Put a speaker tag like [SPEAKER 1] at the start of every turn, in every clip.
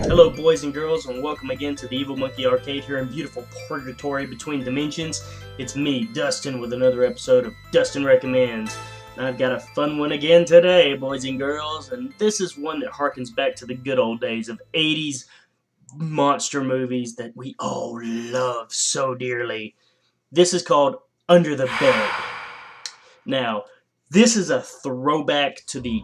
[SPEAKER 1] Hello boys and girls, and welcome again to the Evil Monkey Arcade here in beautiful Purgatory Between Dimensions. It's me, Dustin, with another episode of Dustin Recommends. And I've got a fun one again today, boys and girls, and this is one that harkens back to the good old days of 80s monster movies that we all love so dearly. This is called Under the Bed. Now, this is a throwback to the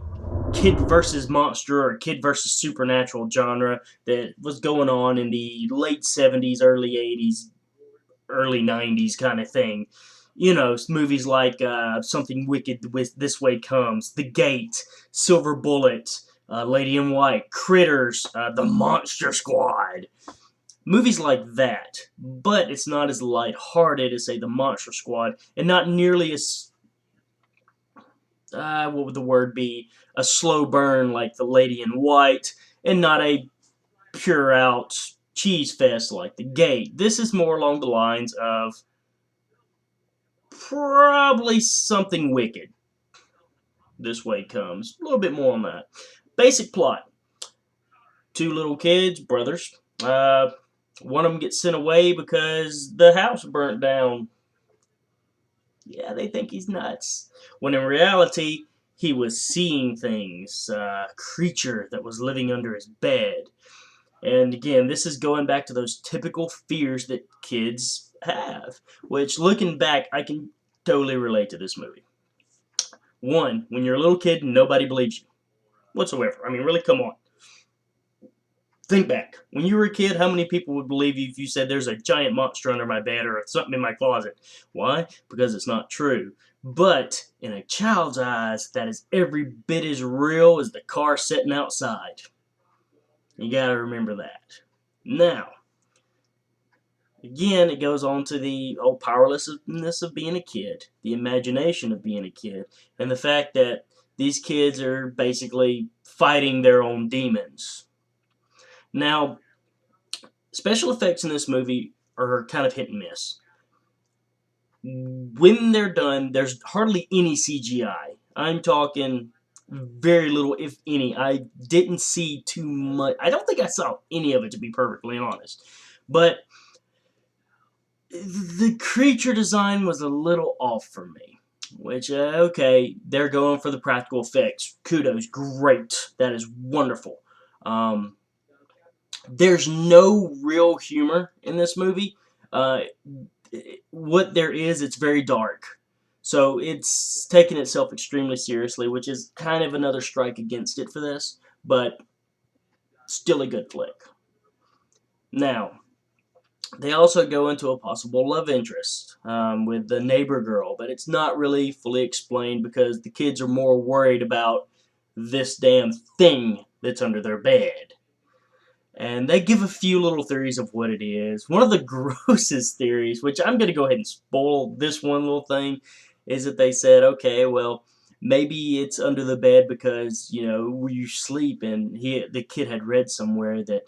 [SPEAKER 1] kid versus monster or kid versus supernatural genre that was going on in the late 70s, early 80s, early 90s kind of thing. You know, movies like Something Wicked This Way Comes, The Gate, Silver Bullet, Lady in White, Critters, The Monster Squad. Movies like that, but it's not as lighthearted as, say, The Monster Squad, and not nearly as what would the word be? A slow burn like The Lady in White, and not a pure out cheese fest like The Gate. This is more along the lines of probably Something Wicked This Way Comes. A little bit more on that. Basic plot. Two little kids, brothers. One of them gets sent away because the house burnt down. Yeah, they think he's nuts. When in reality, he was seeing things, a creature that was living under his bed. And again, this is going back to those typical fears that kids have, which looking back, I can totally relate to this movie. One, when you're a little kid, nobody believes you whatsoever. I mean, really, come on. Think back. When you were a kid, how many people would believe you if you said there's a giant monster under my bed or something in my closet? Why? Because it's not true. But in a child's eyes, that is every bit as real as the car sitting outside. You gotta remember that. Now, again, it goes on to the whole powerlessness of being a kid, the imagination of being a kid, and the fact that these kids are basically fighting their own demons. Now, special effects in this movie are kind of hit and miss. When they're done, there's hardly any CGI. I'm talking very little, if any. I didn't see too much. I don't think I saw any of it, to be perfectly honest. But the creature design was a little off for me. Which, okay, they're going for the practical effects. Kudos, great. That is wonderful. There's no real humor in this movie. What there is, it's very dark. So it's taking itself extremely seriously, which is kind of another strike against it for this, but still a good flick. Now, they also go into a possible love interest with the neighbor girl, but it's not really fully explained because the kids are more worried about this damn thing that's under their bed. And they give a few little theories of what it is. One of the grossest theories, which I'm going to go ahead and spoil this one little thing, is that they said, okay, well, maybe it's under the bed because, you know, you sleep and the kid had read somewhere that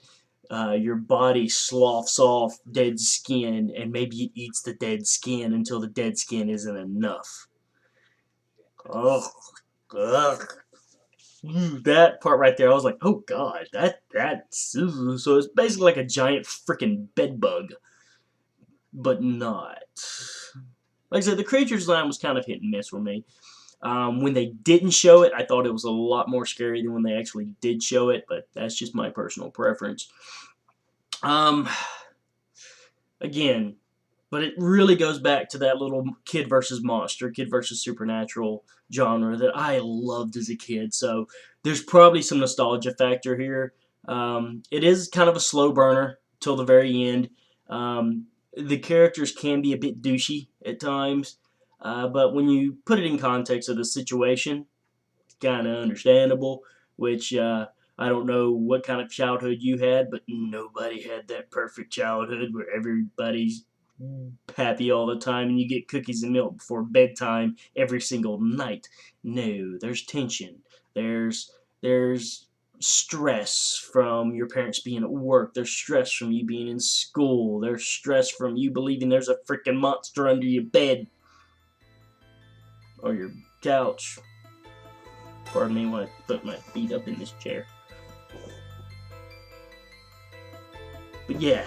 [SPEAKER 1] your body sloughs off dead skin and maybe it eats the dead skin until the dead skin isn't enough. Ugh. Ugh. That part right there, I was like, oh god, that's so it's basically like a giant freaking bed bug, but not. Like I said, the creature design was kind of hit and miss for me. When they didn't show it, I thought it was a lot more scary than when they actually did show it, but that's just my personal preference. Again, but it really goes back to that little kid versus monster, kid versus supernatural genre that I loved as a kid. So there's probably some nostalgia factor here. It is kind of a slow burner till the very end. The characters can be a bit douchey at times, but when you put it in context of the situation, it's kind of understandable, which I don't know what kind of childhood you had, but nobody had that perfect childhood where everybody's happy all the time and you get cookies and milk before bedtime every single night. No, there's tension. There's stress from your parents being at work. There's stress from you being in school. There's stress from you believing there's a freaking monster under your bed or your couch. Pardon me when I put my feet up in this chair. But yeah,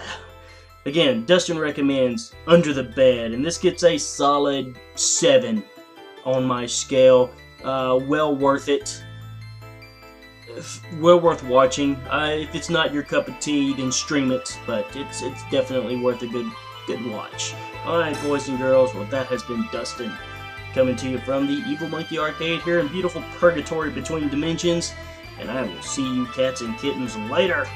[SPEAKER 1] again, Dustin recommends Under the Bed, and this gets a solid 7 on my scale. Well worth it. Well worth watching. If it's not your cup of tea, then stream it, but it's definitely worth a good watch. Alright, boys and girls, well, that has been Dustin, coming to you from the Evil Monkey Arcade here in beautiful Purgatory Between Dimensions, and I will see you cats and kittens later.